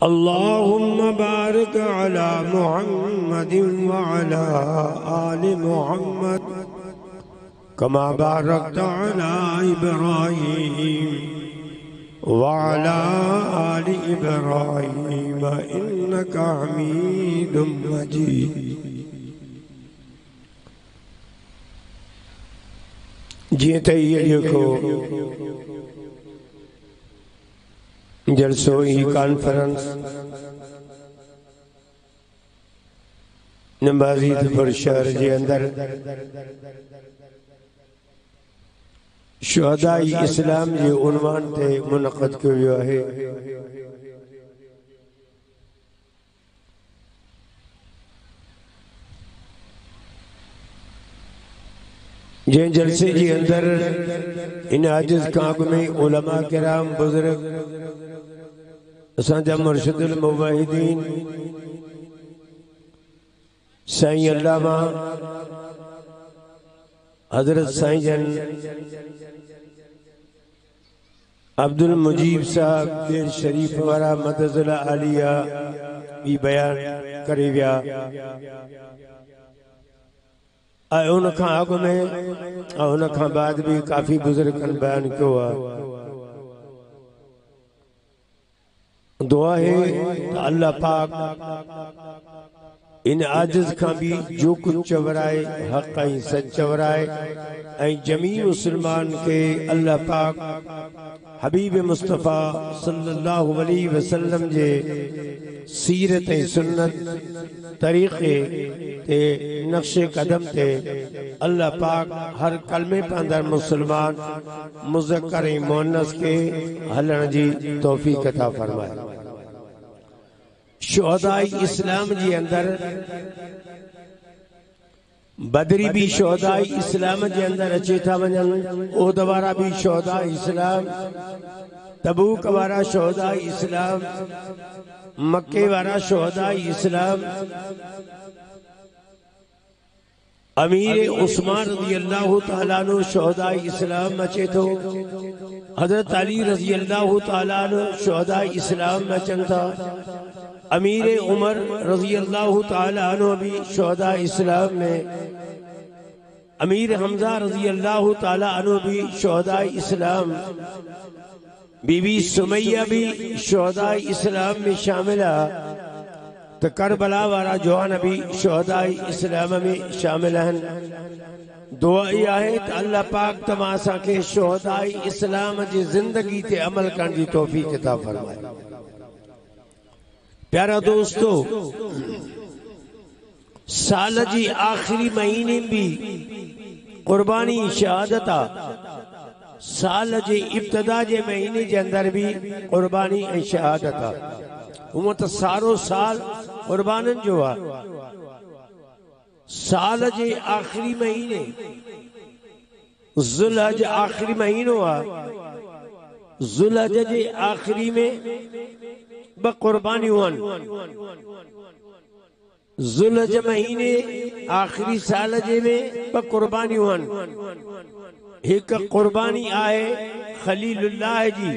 अल्लाहुम्मा बारिक अला मुहम्मदिन व अला आलि मुहम्मद कमा बारकता अला इब्राहीम व अला आलि इब्राहीम इन्नका हमीदुम मजीद। जी तैयारियों को जलसोई कॉन्फ्रेंस नंबाजी पर शहर के अंदर शुहदाई इस्लाम के उन्वान ते मुनक़द किया है। जे जलसे के अंदर इन आजिज़ काग में उलमा किराम बुजुर्ग असांजा मुर्शिदुल मुवहिदीन साईं अल्लामा हजरत साईं जन अब्दुल मुजीब साहब देर शरीफ वारा मदज़ुल आलिया भी बयान करे विया। उन आग में उन बाद भी काफ़ी बुजुर्ग बयान किया। दुआ है अल्लाह पाक इन आजिज़ का भी जो कुछ चवराए हक़ ऐं सच चवराए ऐं जमी मुसलमान के अल्लाह पाक हबीब मुस्तफ़ा सल्लल्लाहु अलैहि वसल्लम जे सीरत ऐं सुन्नत तरीक़े ते नक्शे कदम ते अल्लाह पाक हर कलमे पंदर मुसलमान मुज़क्कर ऐं मुअन्नस के हलण जी तौफ़ीक़ अता फरमाए। शुहदाई इस्लाम जी अंदर बदरी भी शुहदाई इस्लाम जे अंदर अचे था वञन। ओद वारा भी शुहदा इस्लाम, तबूक वारा शुहदा इस्लाम, मक्के वारा शुहदा इस्लाम, अमीर उस्मान रज़ी अल्लाहु ताला अन्हु शुहदा इस्लाम अचे थो। हज़रत अली रज़ी अल्लाहु ताला अन्हु शुहदा इस्लाम अचन था। अमीर उमर रज़ी अल्लाहु ताला अन्हु भी शुहदा इस्लाम में, अमीर हमजा रज़ी अल्लाहु ताला अन्हु भी शुहदा इस्लाम, बीबी सुमैया भी शुहदा इस्लाम में शामिल है। तो करबला वारा जवान भी शुहदा इस्लाम में शामिल हैं। दुआ यह है तो अल्लाह पाक तमा असां खे शुहदा इस्लाम जी जिंदगी ते अमल करण जी तौफ़ीक़ अता फरमाए। प्यारा दोस्तों, साल जी आखिरी महीने भी कुर्बानी शहादत आ। साल जे इब्तिदा जे महीने के अंदर भी कुर्बानी ऐं शहादत आ। हूं तो सारो साल कुर्बानन जो आ। साल जे आखिरी महीने ज़ुल्हज आखिरी महीनो आ। ज़ुल्हज जे आखिरी में ब कुर्बानियूं आहिनि। ज़ुल्हज महीने आखिरी साल जे में ब कुर्बानियूं आहिनि। एक कुर्बानी आहे खलीलुल्लाह जी,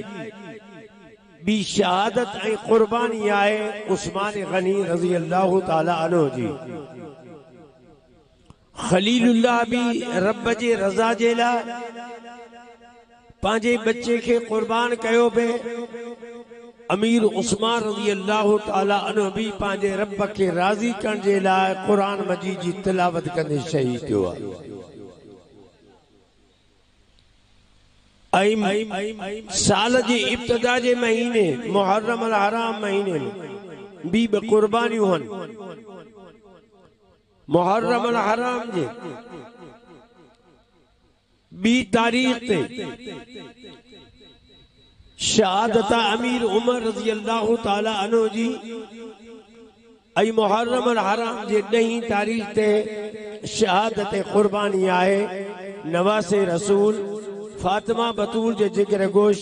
बी शहादत ऐं कुर्बानी आहे उस्मान गनी रज़ी अल्लाहु ताला अन्हु जी। खलीलुल्लाह भी रब जे रज़ा जे लाइ पंहिंजे बच्चे खे कुर्बान कयो पे। अमीर उस्मान रज़ी अल्लाहु ताला अन्हु भी पंहिंजे रब के राज़ी करण जे लाइ क़ुरान मजीद जी तिलावत कंदे शहीद थियो आहे। साल जे इब्तिदा जे महीने मुहर्रम अल हराम महीने में भी कुर्बानियूं आहिनि। मुहर्रम अल हराम जे 2 तारीख़ ते शहादत अमीर उमर रज़ी अल्लाहु ताला अन्हु जी। ऐं मुहर्रम अल हराम जे 10 तारीख़ ते शहादत कुर्बानी आहे नवासे रसूल फातिमा बतूल जे जिक्र गोश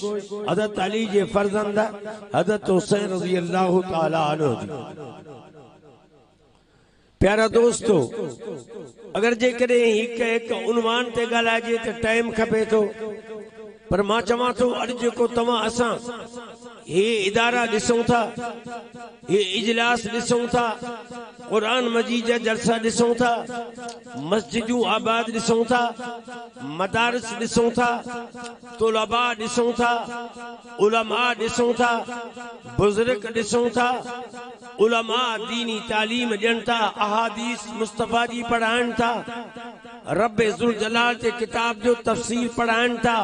हज़रत अली जे फर्जंद हज़रत हुसैन रज़ी अल्लाहु ताला अन्हु जी। प्यारा दोस्तों, अगर जेकॾहिं हिक उन्वान ते ॻाल्हाइजे तो टाइम खपे थो, पर मां चवां थो अॼु जेको तव्हां असां ये इदारा ॾिसूं था, ये इजलास ॾिसूं था, कुरान मजीद जा जलसा ॾिसूं था, मस्जिदूं आबाद ॾिसूं था, मदारिस ॾिसूं था, तुलबा ॾिसूं था, उलमा ॾिसूं था, बुजुर्ग ॾिसूं था, उलमा दीनी तालीम ॾियनि था, अहादीस मुस्तफ़ा जी पढ़ाइनि था, रब ज़ुल जलाल जे किताब जो तफ़सीर पढ़ाइनि था,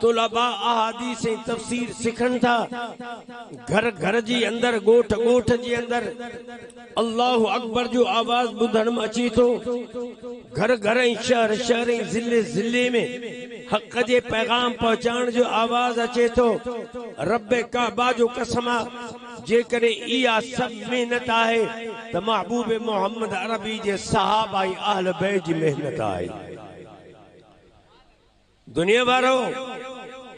तुलबा अहादीस ऐं तफ़सीर सिखनि था, घर घर जी अंदर गोठ गोठ जे अंदर अल्लाहु अकबर जो आवाज़ ॿुधण में अचे थो, घर घर ऐं शहर शहर ऐं ज़िले ज़िले में हक़ जे पैगाम पहुचाइण जो आवाज़ अचे थो। रब काबा जो कसम जेकॾहिं इहा सभु महिनत आहे त महबूब मोहम्मद अरबी जे सहाबा ऐं अहल बैत जी महिनत आहे। दुनिया वारो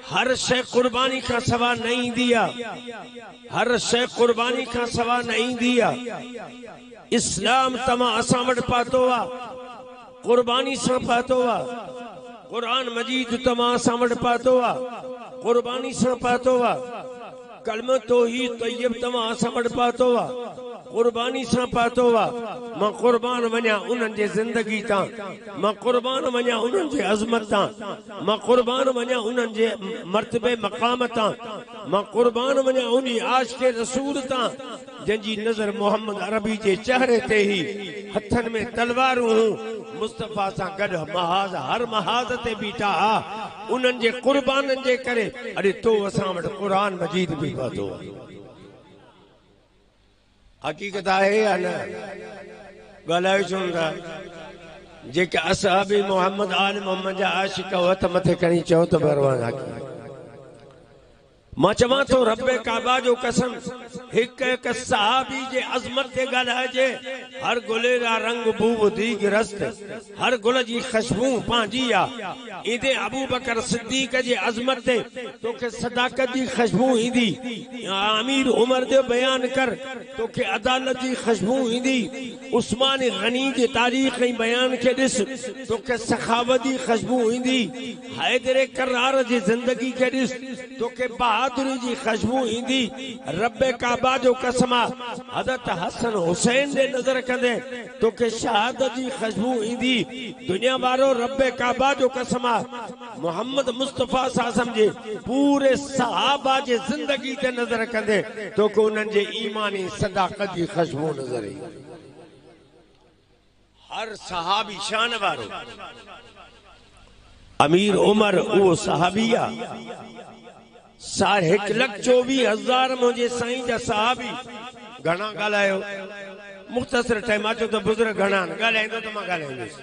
हर शइ कुर्बानी का सवा न ईंदी आहे, हर शइ कुर्बानी का सवा न ईंदी आहे। इस्लाम तमां असां वटि पातो आहे, कुर्बानी सां पातो आहे। कुरान मजीद तमां असां वटि पातो आहे, कुर्बानी सां पातो आहे। कलम तौहीद तय्यब तमां असां वटि पातो आहे, कुर्बानी सां पातो आहे। मां कुर्बान वञा उन्हनि जे ज़िंदगी तां, मां कुर्बान वञा उन्हनि जे अज़मत तां, मां कुर्बान वञा उन्हनि जे मर्तबे मक़ाम तां, मां कुर्बान वञा उन आशिक़े रसूल तां जंहिंजी नज़र मोहम्मद अरबी जे चेहरे ते ही हथनि में तलवारूं मुस्तफ़ा सां गॾु महाज़ हर महाज़ ते बीठा हा। उन्हनि जे कुर्बाननि जे करे अरे तो असां वटि कुरान मजीद बि पातो आहे। हक़ीक़त आहे या न? ॻाल्हायो छो था? जेके असहाबी मोहम्मद आल मोहम्मद जा आशिक़ हथ मथे खणी चओ त बरवान हक़ी। मां चवां थो रब काबा जो कसम हिक हिक सहाबी जे अज़मत ते ॻाल्हाइजे। हर गुले जा रंग बू दीग रस्त, हर गुल जी खुशबू पंहिंजी आहे। ईंदे अबू बकर सिद्दीक़ जे अज़मत ते तोखे सदाकत जी खुशबू ईंदी। अमीर उमर जो बयान कर तोखे अदालत जी खुशबू ईंदी। उस्मान गनी जे तारीख़ ऐं बयान खे ॾिस तोखे सखावत जी खुशबू ईंदी। हैदर करार जी ज़िंदगी खे ॾिस तोखे बहादुरी जी खुशबू ईंदी। रब काबा जो कसम हज़रत हसन हुसैन जे नज़र कंदे तोखे शहादत जी खुशबू ईंदी। दुनिया वारो रब काबा जो कसम मोहम्मद मुस्तफ़ा साहब जे पूरे सहाबा जे ज़िंदगी ते नज़र कंदे तोखे उन्हनि जे ईमानी सदाकत जी खुशबू नज़र ईंदी। हर सहाबी शान वारो। अमीर उमर वो सहाबिया 1,24,000 मुझे साईं जा सहाबी घणा ॻाल्हायो मुख़्तसर टाइम अचो त बुज़ुर्ग घणा ॻाल्हाईंदो त मां ॻाल्हाईंदुसि।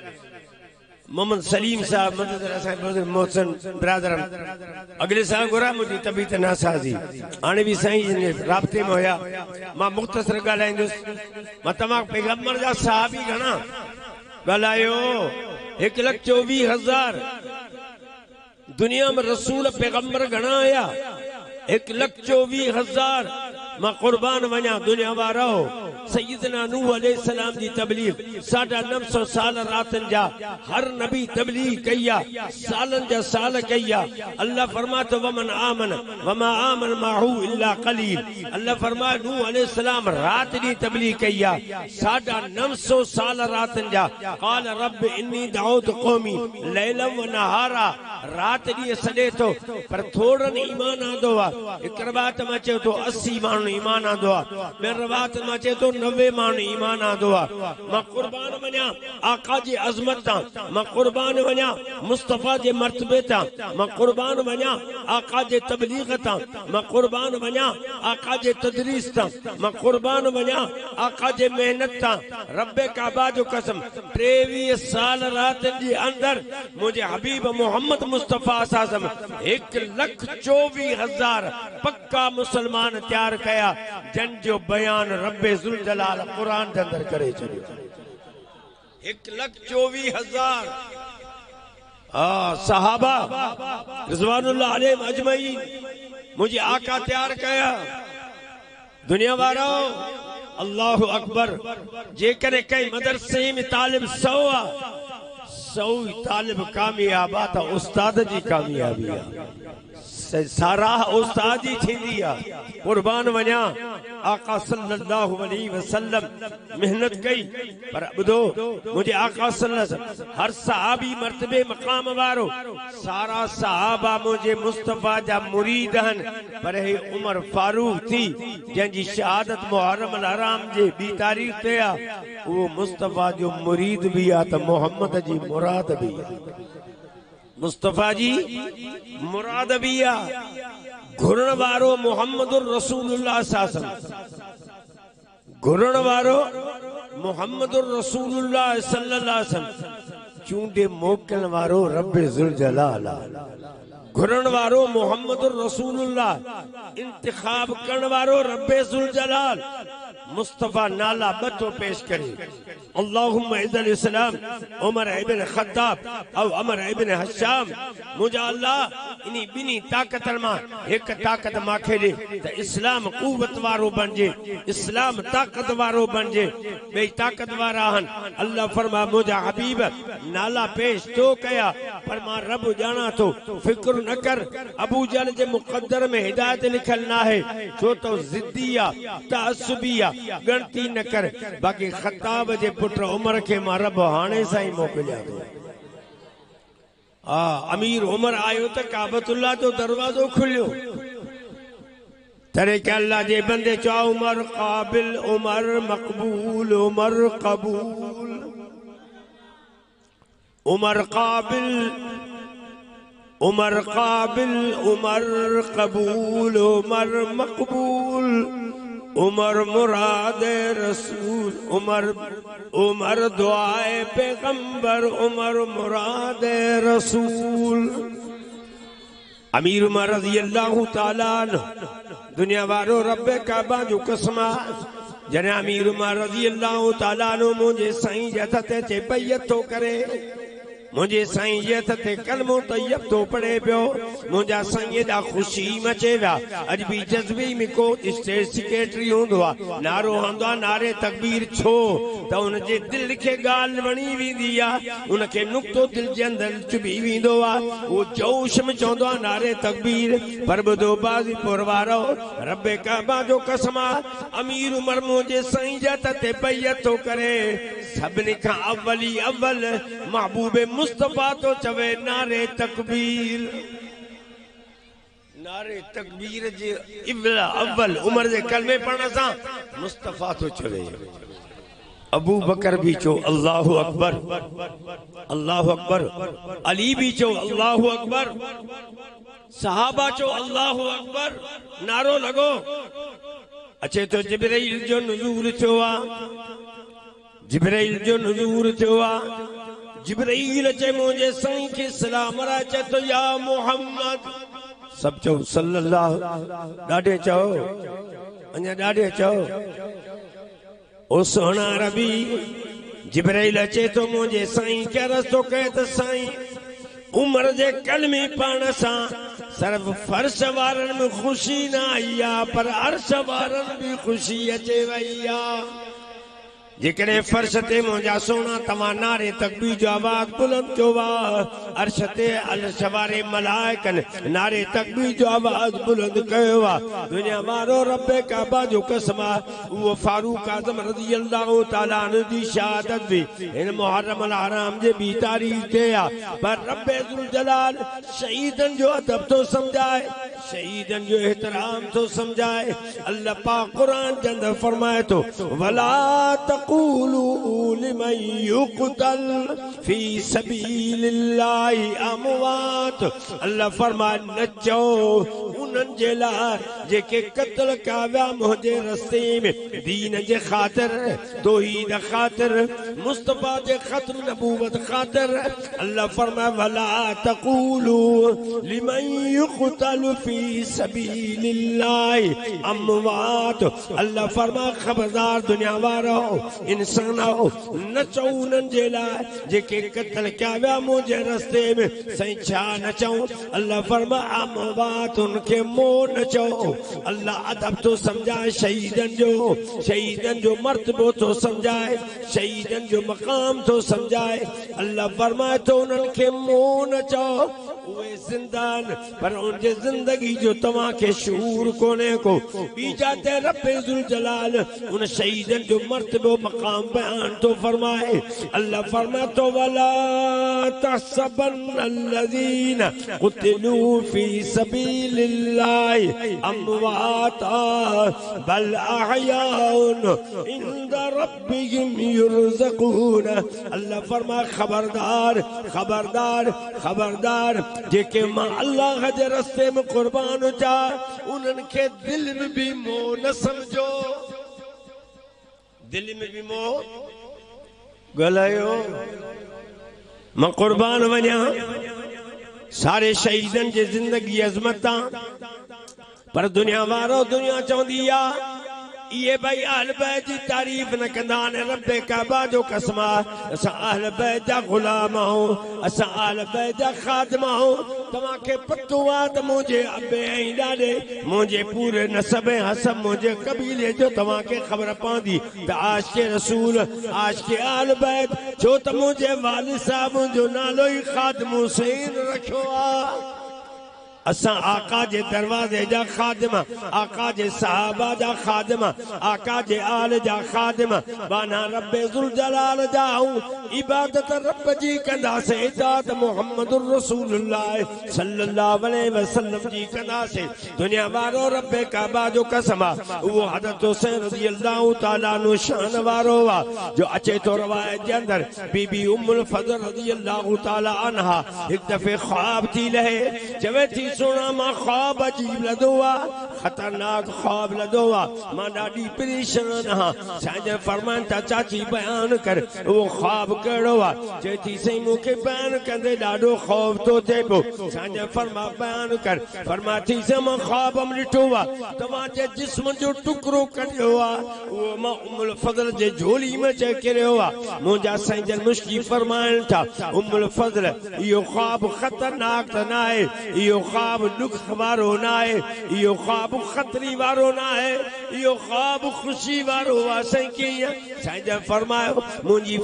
मोहम्मद सलीम साहब बुज़ुर्ग मोहसिन ब्रादर अगले साल घुरा मुझी तबीयत नासाज़ी हाणे भी साईं जे राब्ते में हुया मां मुख़्तसर ॻाल्हाईंदुसि। मां तमाम पैगंबर जा सहाबी घणा ॻाल्हायो 1,24,000। दुनिया में रसूल पैगंबर घणा आया 1,24,000। मां कुर्बान वञा दुनिया वारो सैयदना नूह अलैहिस्सलाम जी तबलीग 950 साल रातन जा हर नबी तबलीग कया सालन जा साल कया। अल्लाह फरमातो वमन आमन वमा आमन माहू इल्ला कलील। अल्लाह फरमा नूह अलैहिस्सलाम रात दी तबलीग कया 950 साल रातन जा। काल रब इन्नी दाऊद कौमी लैलम व नहारा रात दी सदे तो पर थोड़न ईमान आंदो आ। एक रवात में चयो तो 80 माण्हू ईमान आंदो आ। ॿियनि रवात में चयो तो 90 माण्हू ईमान आंदो आ। मां कुर्बान वञा आका जी अज़मत तां, मां कुर्बान वञा मुस्तफ़ा जे मर्तबे तां, मां कुर्बान वञा आका जे तबलीग तां, मां कुर्बान वञा आका जे तदरीस तां, मां कुर्बान वञा आका जे मेहनत तां। रब काबा जो कसम 23 साल रात जे अंदर मुझे हबीब मोहम्मद मुस्तफ़ा साहब 1,24,000 पक्का मुसलमान तैयार कया जन जो बयान रब्बे ज़ुल जलाल कुरान के अंदर करे छो। 1,24,000 सहाबा रिज़वानुल्लाह अलैहिम अजमईन मुझे आका तैयार कया। दुनिया वारो अल्लाहु अकबर जेकर कई मदरसे में तालिब 100 सौई तालिब कामयाब आ त उस्ताद जी कामयाबी आ सारा उस्ताद जी थींदी आ कुर्बान वञा आका सल्लल्लाहु अलैहि वसल्लम मेहनत कई पर ॿुधो मुझे आका सल्लल्लाहु हर सहाबी मर्तबे मकाम वारो सारा सहाबा मुझे मुस्तफा जा मुरीद हन पर हे उमर फारूक थी जंहिंजी शहादत मुहर्रम अल हराम जे 2 तारीख़ ते आ वो मुस्तफा जो मुरीद भी आ त मोहम्मद जी मुराद भी आ मुस्तफा जी मुराद भी आ घुरण वारो मोहम्मदुर रसूलुल्लाह सल्लल्लाहु घुरण वारो मोहम्मदुर रसूलुल्लाह सल्लल्लाहु अलैहि वसल्लम चूंडे मोकल वारो रब्बे जुल जलाल घुरण वारो मोहम्मदुर रसूलुल्लाह इंतखाब करण वारो रब्बे जुल जलाल मुस्तफा नाला बतो पेश करे अल्लाहुम्मा इज़्ज़िल इस्लाम उमर इब्न खत्ताब और अमर इब्न हशाम मुझा अल्लाह इनी बिनी ताकत मा एक ताकत माखे दे त इस्लाम कुवत वारो बनजे इस्लाम ताकत वारो बनजे बे ताकत वारा हन अल्लाह फरमा मुझा हबीब नाला पेश तो कया पर मां रब जाना तो फिक्र न कर अबू जहल जे मुकद्दर में हिदायत लिखल ना है छो तो जिद्दिया तअस्सुबिया गणती न कर बाकी खत्ताब जे पुत्र उमर के मां रब हाणे साईं मोकिलिया तो अमीर उमर आयो त काबतुल्लाह जो दरवाजो खुलियो तरे के अल्लाह जे बंदे चो उमर काबिल उमर मकबूल उमर कबूल उमर काबिल उमर काबिल उमर कबूल उमर मकबूल उमर मुराद रसूल उमर उमर दुआए पैगंबर उमर मुराद रसूल अमीर उमर रज़ी अल्लाह ताला दुनिया वारो रब्बे काबा जो कसमा जने अमीर उमर रज़ी अल्लाह ताला मुझे साईं जथ ते चे बैयत तो करे मुझे साईं जे ते कलमो तैयब तो पढ़े पियो मुझा साईं दा खुशी मचे वा अज भी जज्बे में को स्टेट सेक्रेटरी हुंदो नारो हंदो नारे तकबीर छो त उन जे दिल के गाल वणी विंदी आ उन के नुक्तो दिल जे अंदर चुभी विंदो आ वो जोश में चोंदो नारे तकबीर पर बदो बाजी पुरवारो रब्बे काबा जो कसमा अमीर उमर मुझे साईं जे ते बैयत तो करे सबने का अव्वली अव्वल महबूबे मुस्तफा तो चवे नारे तकबीर जे इब्ला अव्वल उमर जे कलमे पढ़ने सा मुस्तफा तो चवे अबू बकर भी चो अल्लाहु अकबर अली भी चो अल्लाहु अकबर सहाबा चो अल्लाहु अकबर नारो लगो अच्छे तो जिब्राइल जो नुज़ूल थियो आ जिब्राइल जो नुज़ूल थियो आ जिब्राइल चे मुझे साईं के सलाम राचे तो या मोहम्मद सब चो सल्लल्लाहु डाडे चो अन्या डाडे चो ओ सोना रबी जिब्राइल चे तो मुझे साईं के रस्तो कहे तो साईं उमर जे कलमी पाण सा सिर्फ फर्श वारन में खुशी ना आया पर अर्श वारन भी खुशी अचे वैया जेकरे फर्श ते मुझा सोना तमा नारे तकबीर जो आवाज बुलंद क्यों वा अर्श ते अर्श वारे मलाइकन नारे तकबीर जो आवाज बुलंद कयो वा दुनिया मारो रब्बे काबा जो कसमा वो फारूक आजम रज़ी अल्लाह ताला अन्हु दी शहादत भी इन मुहर्रम अल हराम जे 2 तारीख़ ते आ पर रब्बे जुल जलाल शहीदन जो अदब तो समझाए शहीदन जो एहतराम तो समझाए अल्लाह पाक कुरान के अंदर फरमाए तो वला तक़ूलू लिमन युक़तल फी सबीलिल्लाहि अमवात अल्लाह फरमाए न चओ उन्हनि जे लाइ जेके क़त्ल कया विया मुंहिंजे रस्ते में दीन जे ख़ातिर तौहीद ख़ातिर मुस्तफा जे ख़ातिर नबूवत ख़ातिर अल्लाह फरमाए वला तक़ूलू लिमन युक़तल फी सबीलिल्लाहि अमवात अल्लाह फरमाए खबरदार दुनिया वारो इंसान हो न चऊं उन्हनि जे लाइ जेके क़त्ल कया विया मुंहिंजे रस्ते में साईं छा न चऊं अल्लाह फरमाए अमवात उनखे खे मोह न चओ। अल्लाह अदब तो समझाए शहीदन जो मर्तबो तो समझाए, शहीदन जो मकाम तो समझाए। अल्लाह फरमाए तो उन्हनि खे मोह न चओ, उहे ज़िंदान पर उनजे ज़िंदगी जो तव्हां खे शूर कोन्हे को। बीजा ते रब्बे ज़ुल जलाल उन शहीदन जो मर्तबो मकाम बयान तो फरमाए। अल्लाह फरमाए तो वला तहसबन अल्लज़ीना क़ुतिलू फी सबीलिल्लाहि अमवाता बल अहयाउन इंदा रब्बिहिम युरज़क़ून। अल्लाह फरमाए खबरदार खबरदार खबरदार, जेके मां अल्लाह जे रस्ते में कुर्बान हुजा उन्हनि खे दिल में भी मोह न समझो, दिल में भी मोह गलायो। मां कुर्बान वञा सारे शहीदन जी जिंदगी अज़मत पर दुनिया वारो दुनिया चवंदी आ ये भाई अहल बैत जी तारीफ न कंदा आहिनि। रब्बे काबा जो कसम असां अहल बैत जा गुलाम आहियूं, असां अहल बैत जा खादिम आहियूं। तव्हांखे पतो आहे त मुंहिंजे अबे ऐं ॾाॾे मुंहिंजे पूरे नसब ऐं हसब मुंहिंजे कबीले जो तव्हांखे ख़बर पवंदी त आशिक़े रसूल आशिक़े अहल बैत छो त मुंहिंजे वालिद साहब जो नालो ई खादिम हुसैन रखियो आहे। असां आका जे दरवाजे जा खादिम, आका जे सहाबा जा खादिम, आका जे आल जा खादिम, बाना रब्बे ज़ुल जलाल जा इबादत रब जी कंदासीं, इताअत मुहम्मदुर रसूलुल्लाह सल्लल्लाहु अलैहि वसल्लम जी कंदासीं। दुनिया वारो रब्बे काबा जो कसम वो हज़रत हुसैन रज़ियल्लाहु ताला अन्हु शान वारो आहे जो अचे तो रवायत जे अंदर बीबी उम्मुल फज़ल रज़ियल्लाहु ताला अन्हा हिक दफ़े ख्वाब थी लहे, चवे थी सुना मां ख्वाब अजीब लदो आहे, खतरनाक ख्वाब लदो आहे, मां ॾाढी परेशान आहियां। साईं फरमान था चाची बयान कर वो ख्वाब कहिड़ो आहे। चए थी साईं मूंखे बयान कंदे ॾाढो ख़ौफ थो थिए पियो। साईं फरमा बयान कर। फरमा थी साईं मां ख्वाब में ॾिठो आहे तव्हांजे जिस्म जो टुकड़ो कढियो आहे, उहो मां उम्मुल फज़ल जे झोली में चए किरियो आहे। मुंहिंजा साईं जन मुश्की फरमाइनि था उम्मुल फज़ल इहो ख्वाब खतरनाक त न आहे, इहो ख्वाब दुख वारो न आहे, इहो ख्वाब खतरी वारो न आहे, इहो ख्वाब खुशी वारो आहे। साईं कीअं? साईं जन फरमायो मुंहिंजी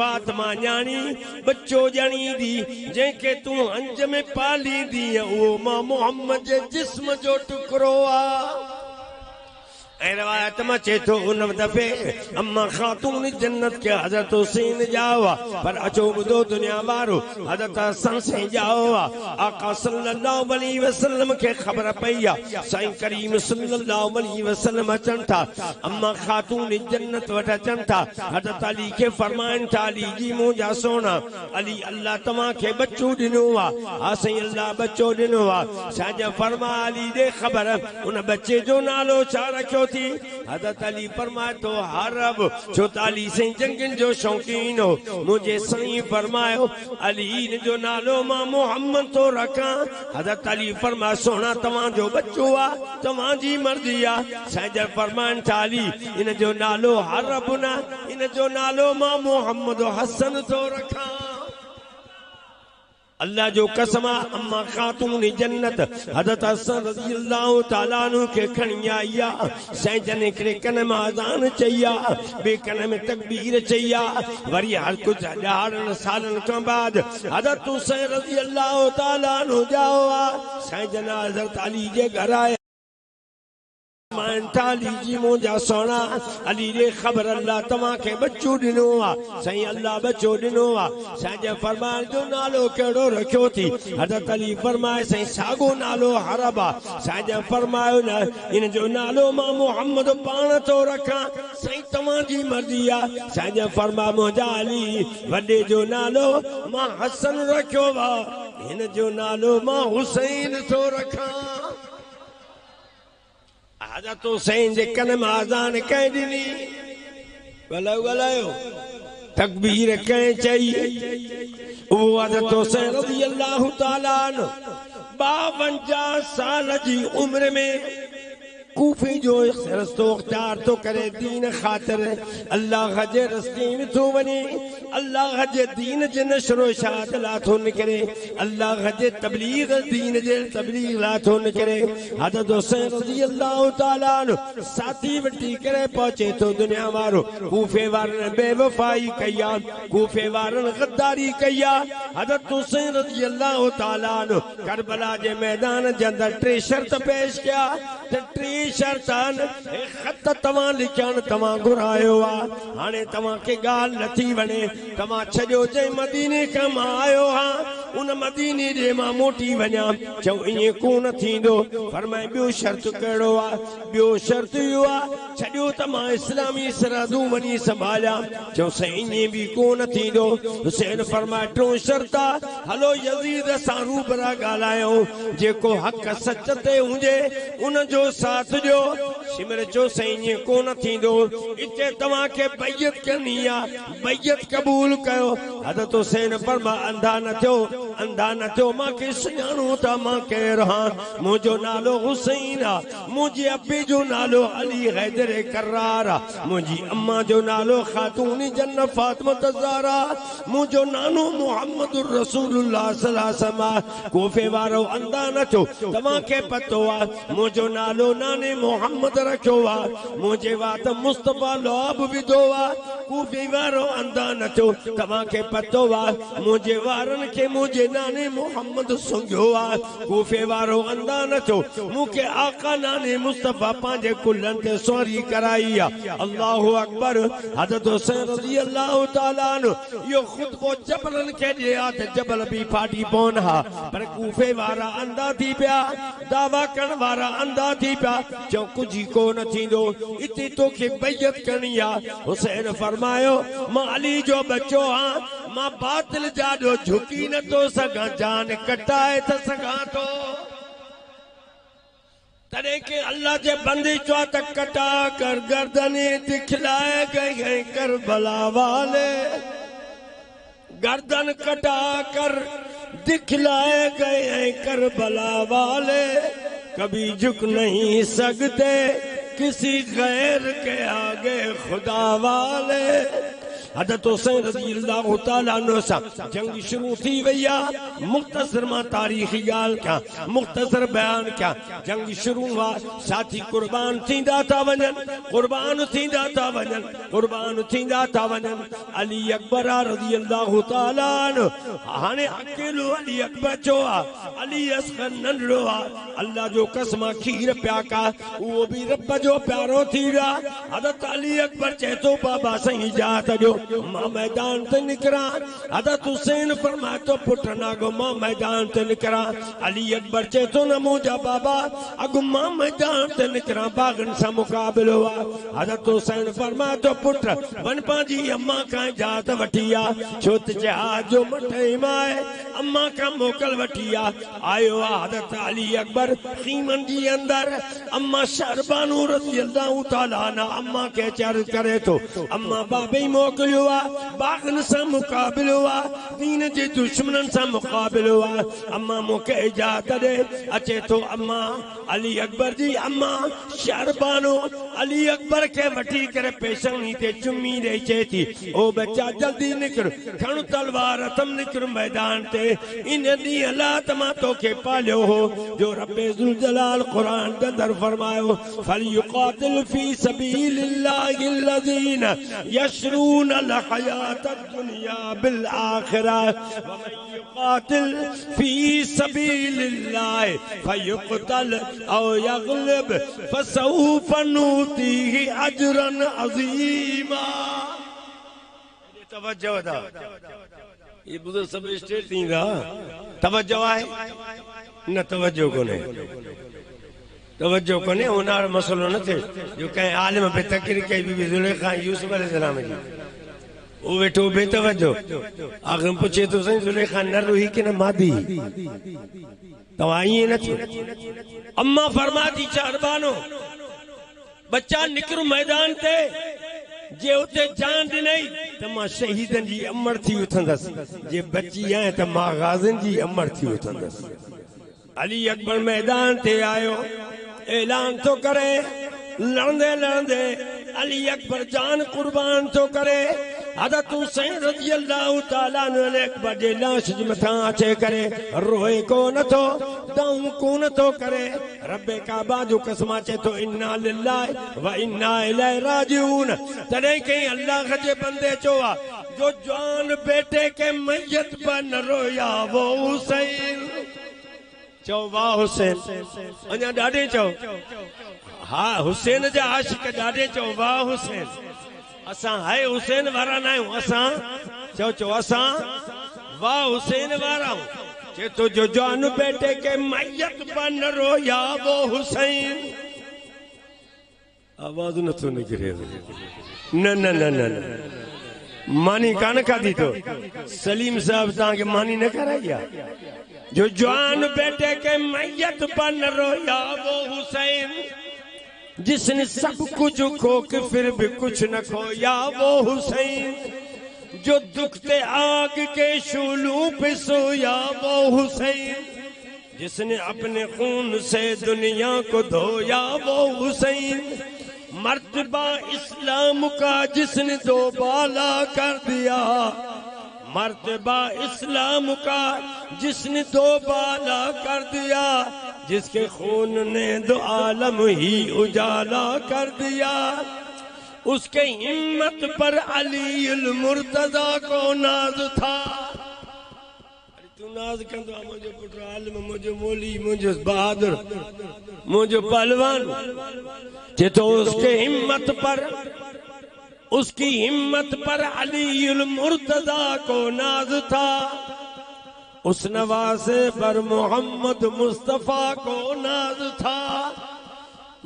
फातिमा न्याणी बच्चो ॼणी दी जंहिंखे तूं हंज में पाली दी उहो मां मोहम्मद जे जिस्म जो टुकड़ो आहे। ऐं रवायत में चे थो उन दफ़े अम्मा ख़ातून जन्नत के हज़रत हुसैन जाओ पर अचो ॿुधो दुनिया वारो हज़रत हसन से जाओ आका सल्लल्लाहु अलैहि वसल्लम के खबर पई आहे साईं करीम सल्लल्लाहु अलैहि वसल्लम अचनि था अम्मा ख़ातून जन्नत वटि अचनि था। हज़रत अली के फरमाइनि था अली जी मुंहिंजा सोना अली अल्लाह तव्हांखे बच्चो ॾिनो आहे। हा साईं अल्लाह बच्चो ॾिनो आहे। साईं फरमा अली ॾे ख़बर उन बच्चे जो नालो छा रखियो थी। हज़रत अली फरमाए तो हरब छो त अली साईं जंगनि जो शौक़ीन हो। मुंहिंजे साईं फरमायो अली जो नालो मां मोहम्मद तो रखां। हज़रत अली फरमाए सोना तव्हांजो बच्चो आहे तव्हांजी मर्ज़ी आहे। साईं फरमाइनि था अली इन जो नालो हरब न इन जो नालो मां मोहम्मद हसन तो रखां। अल्लाह जो कसम अम्मा खातून जन्नत हज़रत हसन रज़ियल्लाहु ताला अन्हु के खणी आई आहे। साईं जन हिकिड़े कन में अज़ान चई आहे ॿिए कन में तकबीर चई आहे। वरी हर कुझु ॾाढनि सालनि खां बाद हज़रत हुसैन रज़ियल्लाहु ताला अन्हु जाओ आहे। साईं जन हज़रत अली जे घर आया अली जी मुंहिंजा सोना अली ॾे ख़बर अल्लाह तव्हांखे बच्चो ॾिनो आहे। साईं अल्लाह बच्चो ॾिनो आहे। साईं फरमाइण जो नालो कहिड़ो रखियो थी। हज़रत अली फरमाए साईं साॻो नालो हरब आहे। साईं फरमायो न इन जो नालो मां मोहम्मद पाण थो रखां। साईं तव्हांजी मर्ज़ी आहे। साईं फरमा मुंहिंजा अली वॾे जो नालो मां हसन रखियो आहे हिन जो नालो मां हुसैन थो रखां। हज़रत हुसैन जे कन में अज़ान कंहिं ॾिनी ॻाल्हायो तकबीर कंहिं चई उहो हज़रत हुसैन रज़ियल्लाहु ताला अन्हु 52 साल जी उम्र में कूफे जो रस्तो अख्तियार तो करे दीन खातिर अल्लाह जे रस्ते में तो वने अल्लाह जे दीन जे नशर व शात ला थो निकरे अल्लाह जे तबलीग दीन जे तबलीग ला थो निकरे हज़रत हुसैन रज़ी अल्लाह तआला अन्हु साथी वठी करे पहुंचे तो दुनिया वारो कूफे वारन बेवफाई कया कूफे वारन गद्दारी कया हज़रत हुसैन रज़ी अल्लाह तआला अन्हु करबला जे मैदान जे अंदर टे शर्त पेश किया टे शर्तान खत तव्हां लिखियन तव्हां घुरायो आ हाणे तव्हां के गाल नथी वणे तव्हां छॾियो जे मदीने खां मां आयो हां उन मदीने जे मां मोटी वञा चओ ईअं कोन थींदो फरमाए ॿियो शर्त कहिड़ो आहे ॿियो शर्त इहो आहे छॾियो त मां इस्लामी सरहदूं वञी संभालियां चओ साईं ईअं बि कोन थींदो हुसैन फरमाए टियों शर्त आहे हलो यज़ीद सां रूबरा ॻाल्हायूं जेको हक़ सच ते हुजे उन जो साथ ॾियो शिमर चओ साईं ईअं कोन थींदो इते तव्हांखे बैयत करणी आहे बैयत क़बूल कयो हज़रत हुसैन फरमाए अंधा न थियो मूंखे सुञाणो था मां केरु आहियां मुंहिंजो नालो हुसैन आहे मुंहिंजे अबे जो नालो अली हैदर करार आहे मुंहिंजी अम्मा जो नालो ख़ातून जन्नत फातिमा ज़हरा मुंहिंजो नालो मुहम्मद रसूलुल्लाह सल्लल्लाहु अलैहि वसल्लम कोफे वारो अंधा न थियो तव्हांखे पतो आहे मुंहिंजो नालो नाने मोहम्मद रखियो आहे मुंहिंजे वात मुस्तफ़ा लौब विधो आहे कोफे वारो अंधा न थियो तव्हांखे पतो आहे मुंहिंजे वारनि खे मुंहिंजे नाने मोहम्मद सुंघियो आहे कोफे वारो अंधा न थियो मूंखे आका नाने मुस्तफ़ा पंहिंजे कुल्हनि ते सवारी कराई आहे अल्लाहु अकबर हज़रत हुसैन रज़ी अल्लाह तआला अन्हु इहो ख़ुतबो जबलनि खे ॾिया त जबल बि फाटी पवनि हा पर कोफे वारा अंधा थी पिया दावा करण वारा अंधा थी पिया चओ कुझु ई कोन थींदो इते तोखे बैयत करणी आहे हुसैन फरमायो मां अली जो बच्चो आहियां मां बातिल जा ॾो झुकी नथो सघां जान कटाए त सघां थो तॾहिं के अल्लाह जे बंदे चवा त कटा कर गर्दने दिखलाए गए करबला वाले गर्दन कटा कर दिखलाए गए करबला वाले कभी झुक नहीं सकते किसी गैर के आगे खुदा वाले हज़रत हुसैन रज़ी अल्लाह तआला अन्हु सां जंग शुरू थी वई आहे मुख़्तसर मां तारीख़ी ॻाल्हि कयां मुख़्तसर बयान कयां जंग शुरू हुआ साथी कुर्बान थींदा था वञनि कुर्बान थींदा था वञनि कुर्बान थींदा था वञनि अली अकबर रज़ी अल्लाह तआला अन्हु हाणे अकेलो अली अकबर जो आहे अली असगर नंढड़ो आहे अल्लाह जो कसम खीर पिया का उहो बि रब जो प्यारो थी विया हज़रत अली अकबर चए थो बाबा साईं इजाज़त ॾियो मां मैदान ते निकरां हज़रत हुसैन फरमाए तो पुट नागो मां मैदान ते निकरां अली अकबर चए तो न मुंहिंजा बाबा अगु मां मैदान ते निकरां बागन सां मुक़ाबिलो आहे हज़रत हुसैन फरमाए तो पुट वन पंहिंजी अम्मा खां इजाज़त वठी आहे छो त जहाज जो मठेम आहे अम्मा खां मोकल वठी आहे आयो आहे हज़रत अली अकबर ख़ीमन जी अंदर अम्मा शहरबानू रज़ी अल्लाह तआला अन्हा अम्मा खे चर्ज करे थो अम्मा बाबे मोकल बागन सां मुक़ाबिलो आहे दीन जे दुश्मननि सां मुक़ाबिलो आहे अम्मा मूंखे इजाज़त ॾे अचे थो अम्मा अली अकबर जी अम्मा शहरबानो अली अकबर खे वठी करे पेशानी ते चुमी ॾेई चए थी ओ बच्चा जल्दी निकिर खण तलवार तम निकिर मैदान ते इन ॾींहुं अलाह त मां तोखे पालियो हो जो रब्बे ज़ुल जलाल क़ुरान के अंदर फरमायो फलयुक़ातिल फी सबीलिल्लाहि अल्लज़ीना यशरून الحياة الدنيا بالآخرة ومن يقاتل في سبيل الله فيقتل أو يغلب فسوف نؤتيه أجرا عظيما توجہ دا یہ بزرگ سب اسٹیٹ نہیں رہا توجہ ہے نہ توجہ کو نہیں توجہ کو نہیں انہار مسئلہ نہ تھے جو کہیں عالم پہ تقریر کہیں بی بی زلیخا یوسف علیہ السلام جی وہ بیٹھو بے توجہ آخر پوچھے تو سنی زلیخا نر روحی کی نہ مادی تو آئیے نہ تھے اما فرماتی چاربانو بچہ نکر میدان تے جے ہوتے جان دی نہیں تو ماں شہیدن جی امر تھی اتھندس جے بچی آئیں تو ماں غازن جی امر تھی اتھندس علی اکبر میدان تے آئیو ऐलान तो करे लड़े लड़े अली अकबर जान कुर्बान तो करे हज़रत हुसैन रज़ी अल्लाह ताला ने अकबर जे लाश जे मथा अचे करे रोए को न तो दाऊं को न तो करे रब्बे काबा जो कसम अचे तो इन्ना लिल्लाहि व इन्ना इलैहि राजिऊन तॾहिं कई अल्लाह जे बंदे चो जो जवान बेटे के मैयत पर न रोया वो हुसैन चो वाह हुसैन अञा ॾाढे चओ हाँ हुसैन जा आशिक ॾाढे चओ वाह हुसैन असां हाय हुसैन वारा न आहियूं असां चओ चओ असां वाह हुसैन वारा चे तो जो जान बेटे के मैयत पर न रोया वो हुसैन आवाज नथो निकिरे न न न न मानी कान खाधी तो सलीम साहब तव्हांखे मानी न कराई जो जवान बेटे के मैयत पर न रोया वो हुसैन जिसने सब कुछ खो के फिर भी कुछ न खोया वो हुसैन जो दुखते आग के शूलों पे सोया वो हुसैन जिसने अपने खून से दुनिया को धोया वो हुसैन मर्तबा इस्लाम का जिसने दोबाला कर दिया मर्तबा इस्लाम का जिसने दोबाला कर दिया जिसके खून ने दो आलम ही उजाला कर दिया उसके हिम्मत पर अली मुर्तजा को नाज था तू नाज कंदो मुझे पुट आलम मुझे मौली मुझे बहादुर मुझे पहलवान जे तो उसकी हिम्मत पर अली मुर्तजा को नाज था उस नवासे पर मोहम्मद मुस्तफा को नाज था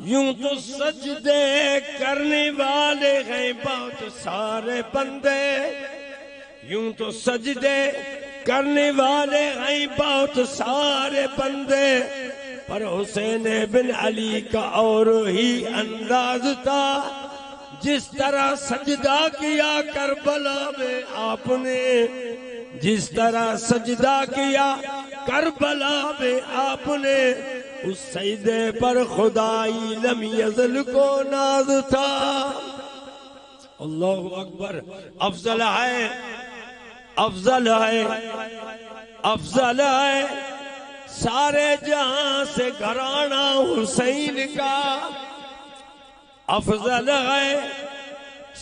यूं तो सजदे करने वाले हैं बहुत सारे बंदे यूं तो सजदे करने वाले हैं बहुत सारे बंदे पर हुसैन बिन अली का और ही अंदाज था जिस तरह सजदा किया करबला में आपने जिस तरह सजदा किया करबला में आपने उस सजदे पर खुदाई लम यज़ल को नाज था अल्लाहु अकबर अफजल है अफजल है अफजल है सारे जहां से घराना हुसैन का अफजल है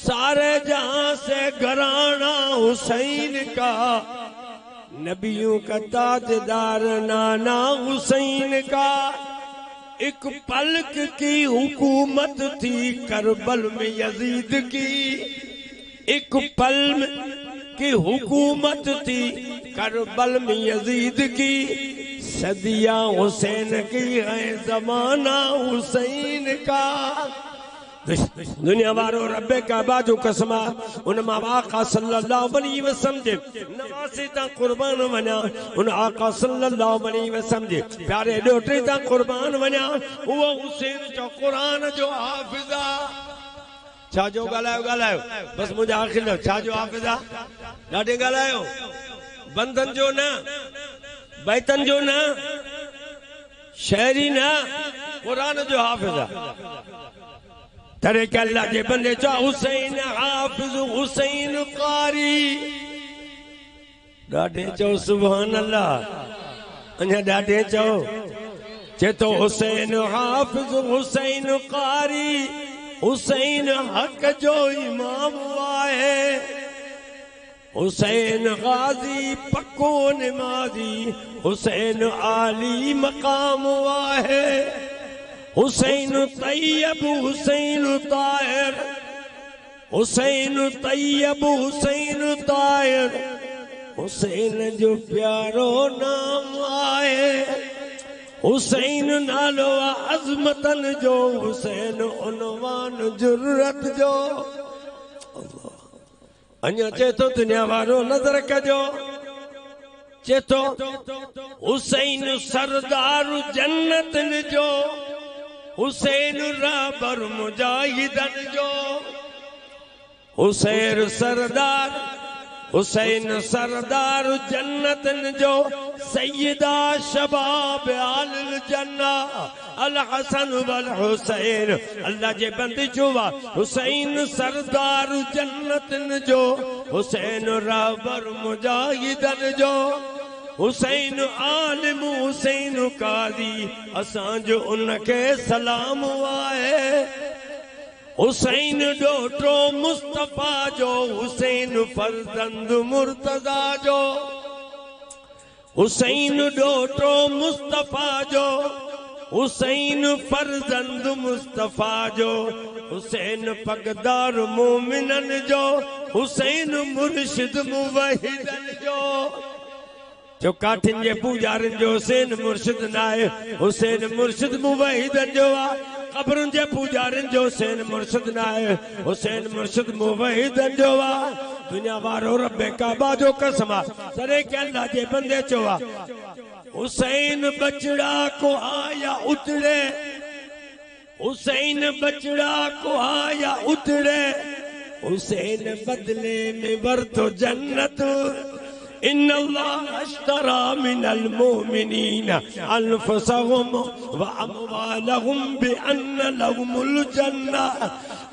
सारे जहां से घराना हुसैन का नबियों का ताजदार नाना हुसैन का एक पलक की हुकूमत थी करबल में यजीद की एक पल की हुकूमत थी करबल में यजीद की सदियां हुसैन की है जमाना हुसैन का दुनिया वारो रब्बे काबा जो कसमा उन मां आका सल्लल्लाहु अलैहि वसल्लम जे नवासे ता कुर्बान वना उन आका सल्लल्लाहु अलैहि वसल्लम जे प्यारे ॾोटे ता कुर्बान वना वो हुसैन जो कुरान जो हाफिजा छा जो ॻाल्हायो बस मुझे आखिर न छा जो हाफिजा ॾाढे ॻाल्हायो बंधन जो न बैतन जो न शहरी न कुरान जो हाफिजा तरे के अल्लाह के बंदे चो हुसैन हाफिज हुसैन कारी ॾाढे चो सुभान अल्लाह अञा ॾाढे चो चेतो हुसैन हाफिज हुसैन कारी हुसैन हक जो इमाम आहे हुसैन गाजी पक्को नमाजी हुसैन आली मकाम आहे हुसैन तैयब हुसैन ताहिर हुसैन तैयब हुसैन ताहिर हुसैन जो प्यारो नाम आए हुसैन नालो अज़मतन जो हुसैन उनवान जुर्रत जो अञा चेतो दुनिया वारो नजर कजो चेतो हुसैन सरदार जन्नत जो हुसैन राबर मुजाहिदन जो हुसैन सरदार हुसैन सरदार जन्नत जो सैयदा शबाब आल जन्ना अल हसन वल हुसैन अल्लाह जे बंदे जोवा हुसैन सरदार जन्नत जो हुसैन रहबर मुजाहिदन जो हुसैन आलिम हुसैन कादी असां जो उनके सलाम आए हुसैन डोटो मुस्तफा जो हुसैन फर्जंद मुर्तजा जो हुसैन डोटो मुस्तफा जो हुसैन फर्जंद मुस्तफा जो हुसैन पगदार मोमिनन जो हुसैन मुर्शिद मुवहिदन जो काठिन जे पूजारिन जो हुसैन मुर्शिद नाए हुसैन मुर्शिद मुवहिदन जो कब्रन जे पूजारिन जो हुसैन मुर्शिद नाए हुसैन मुर्शिद मुवहिदन जो दुनिया वारो रब्बे काबा जो कसम सरे के अल्लाह जे बंदे चोवा हुसैन बचड़ा को आया उतरे हुसैन बचड़ा को आया उतरे हुसैन बदले में वरतो जन्नत इन्नल्लाह अश्तरा मिनल मोमिनीन अनफुसहुम व अमवालहुम बिअन्न लहुमुल जन्नह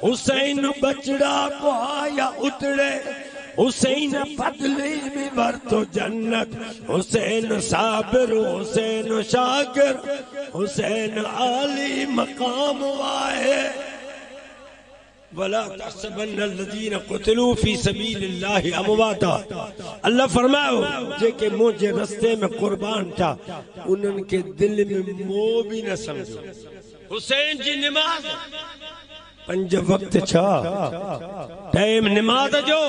हुसैन बचड़ा को आया उतरे हुसैन बदले में वरतो जन्नत हुसैन साबिर हुसैन शाकिर हुसैन आली मकाम वाहे वला तहसबन्नल्लज़ीन क़ुतिलू फ़ी सबीलिल्लाहि अमवाता अल्लाह फरमाओ जेके मुझे रास्ते में कुर्बान था उन्हनि के दिल में मोह भी न समझो हुसैन जी नमाज पंज वक्त छा टाइम नमाज जो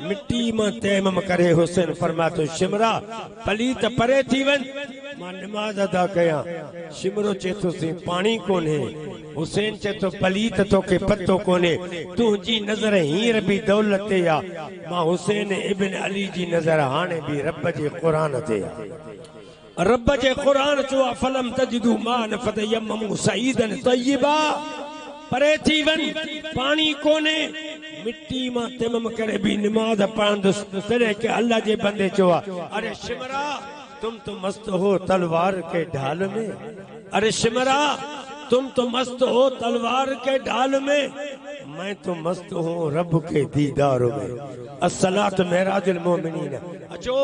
मिट्टी में तैमम करे हुसैन फरमातो शिमरा पलीत परे थी वन मां नमाज अदा कया शिमरो चेतो से पानी कोने हुसैन चेतो पलीत तो के पत्तो कोने तुझी नजर हीर भी दौलत या मां हुसैन इब्न अली जी नजर हाने भी रब जे कुरान ते रब जे कुरान चो फलम तजदू मान फतयम्मम सईदन तय्यबा परे थी वन पानी कोने मिट्टी मां तैमम करे भी नमाज पढ़ंदुस तॾहिं के अल्लाह जे बंदे चवा अरे शिमरा तुम तो मस्त हो तलवार के ढाल में अरे शिमरा तुम तो मस्त हो तलवार के ढाल में मैं तो मस्त हूँ रब के दीदार में अस्सलात मेराजुल मोमिनीन अचो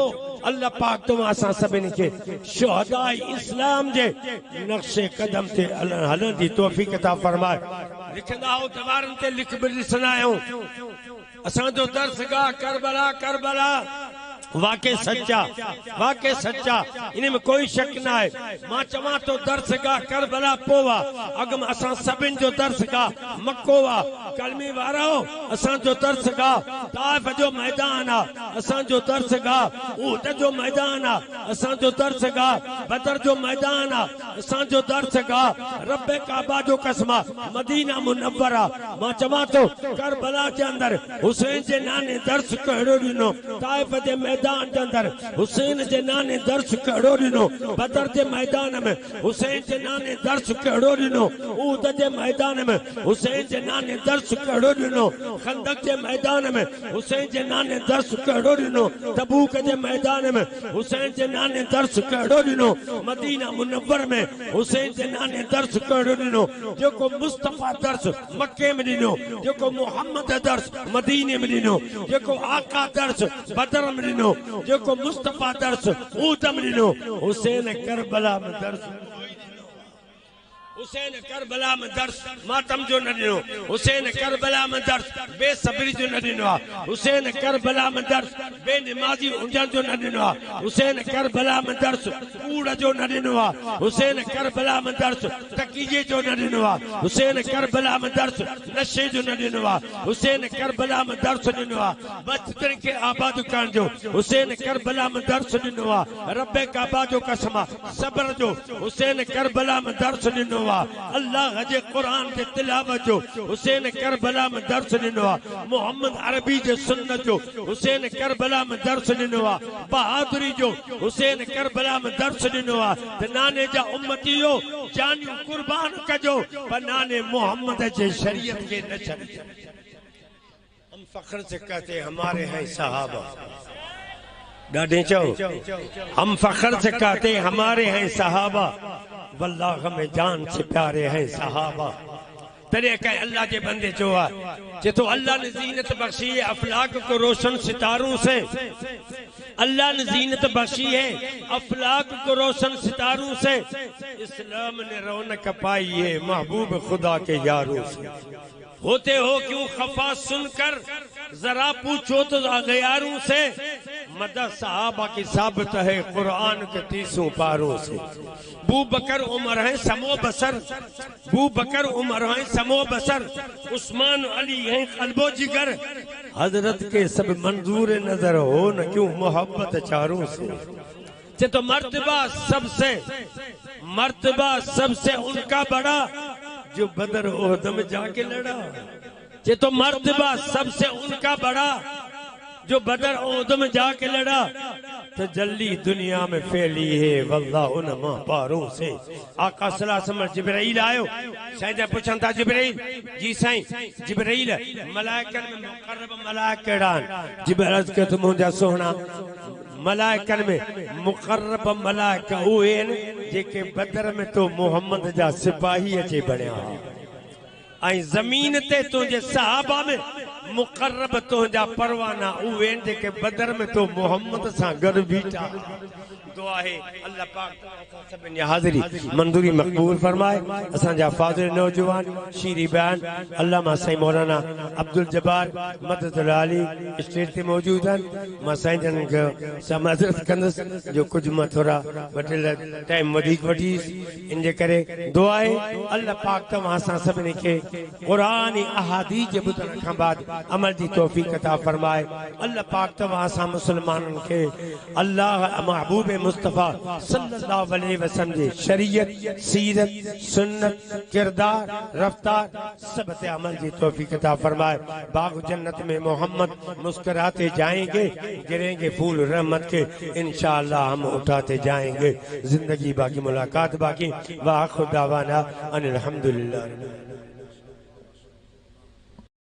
अल्लाह पाक तुम असां सभिनी खे शुहदाए इस्लाम जे नक्शे कदम ते हलण जी तौफीक अता फरमाए लिखंदा हो दीवारनि ते लिख बि ॾिसंदा आहियूं असांजो दर्सगाह करबला करबला वाकई सच्चा इन में कोई शक ना है मां चवा तो दर्सगाह करबला पोवा अगम असां सभिन जो दर्सगाह मक्को वा कलमी वारो असां जो दर्सगाह ताइफ जो मैदान आ असां जो दर्सगाह उहद जो मैदान आ असां जो दर्सगाह बदर जो मैदान आ असां जो दर्सगाह रब्बे काबा जो कसम मदीना मुनव्वरा मां चवा तो करबला के अंदर हुसैन जे नाने दर्स कहिड़ो ॾिनो ताइफ जे मैदान के अंदर हुसैन जे नाने दर्स कहिड़ो ॾिनो बदर जे मैदान में हुसैन जे नाने दर्स कहिड़ो ॾिनो उहद जे मैदान में हुसैन जे नाने दर्स कहिड़ो ॾिनो खंदक जे मैदान में हुसैन जे नाने दर्स कहिड़ो ॾिनो तबूक जे मैदान में हुसैन जे नाने दर्स कहिड़ो ॾिनो मदीना मुनव्वर में हुसैन जे नाने दर्स कहिड़ो ॾिनो जेको मुस्तफा दर्स मक्के में ॾिनो जेको मोहम्मद दर्स मदीने में ॾिनो जेको आका दर्स बदर में ॾिनो जेको मुस्तफा दर्स उहद में ॾिनो हुसैन करबला में दर्स हुसैन करबला में दर्स मातम जो न ॾिनो हुसैन करबला में दर्स बेसब्री जो न ॾिनो हुसैन करबला में दर्स बेनमाज़ी हुजण जो न ॾिनो हुसैन करबला में दर्स कूड़ जो न ॾिनो हुसैन करबला में दर्स तकीजे जो न ॾिनो हुसैन करबला में दर्स नशे जो न ॾिनो हुसैन करबला में दर्स ॾिनो बचतन के आबाद करण जो हुसैन करबला में दर्स ॾिनो रब्बे काबा जो कसम सब्र जो हुसैन करबला में दर्स ॾिनो अल्लाह जे कुरान के तिलावत जो हुसैन करबला में दर्स ॾिनो मोहम्मद अरबी जे सुन्नत जो हुसैन करबला में दर्स ॾिनो बहादुरी जो हुसैन करबला में दर्स ॾिनो त नाने जा उम्मती जो जानियूं कुर्बान कजो पर नाने मोहम्मद जे शरीयत के न छॾिजो हम फख्र से कहते हमारे हैं सहाबा। डाढ़े चो हम फख्र से कहते हमारे हैं सहाबा, वल्लाह हमें जान से प्यारे हैं सहाबा। तेरे कह अल्लाह के बंदे जो है तो अल्लाह ने जीनत बख्शी है अफलाक को रोशन सितारों से। अल्लाह ने जीनत बख्शी है अफलाक को रोशन सितारों से। इस्लाम ने रौनक पाई है महबूब खुदा के यारों से। होते हो क्यों खफा सुनकर जरा पूछो तो गयारों से। मदद सहाबा की साबित है कुरान के 30 पारों से। बू बकर उमर है समो बसर, बू बकर उमर है समो बसर, उस्मान अली है कल्बो जिगर। हजरत के सब मंजूर नजर हो न क्यों मोहब्बत चारों से। तो मर्तबा सबसे उनका बड़ा जो बदर ओहद में जाके लड़ा। ये तो मर्तबा सबसे उनका बड़ा जो बदर ओहद में जाके लड़ा। तो जल्दी दुनिया में फैली है वल्लाह उन पारों से। आका सल्लल्लाहु अलैहि जिब्राइल आयो। शायद पूछन था जिब्राइल जी साईं जिब्राइल मलाइकन में मुकर्रब मलाइकड़ान। जिब्राइल के तुम मुंजा सोहना मलाइकन में मुकर्रब मलाइका उहे जेके बदर में तो मोहम्मद जा सिपाही अचे बणिया। आई जमीन ते तुझे सहाबा में मुकर्रब तुझा परवाना उहे जेके बदर में तो मोहम्मद सा गड बीठा। दुआ है अल्लाह पाक सभिनी हाज़िरी मंजूरी मकबूल फरमाए। असांजा फाज़िल नौजवान शीरी बयान अल्लामा साईं मौलाना अब्दुल जब्बार मददुल आली स्टेज ते मौजूद हैं। मां साईं जन के समाजत कंदस जो कुछ मां थोड़ा वटिल टाइम वधिक वठी इन जे करे दुआ है अल्लाह पाक तव्हां सां सभिनी खे कुरान अहादीस जे ॿुधण खां बाद अमल जी तौफीक अता फरमाए। अल्लाह पाक तव्हां सां मुसलमानन खे अल्लाह महबूब मुस्तफा सल्लल्लाहु अलैहि वसल्लम जी शरीयत सीरत सुन्नत किरदार रफ्तार सब ते अमल जी तौफीक अता फरमाए। बाग जन्नत में मोहम्मद मुस्कुराते जाएंगे, गिरेंगे फूल रहमत के इंशाअल्लाह हम उठाते जाएंगे। जिंदगी बाकी मुलाकात बाकी। वाह खुदावाना अनिल हम्दुलिल्लाह।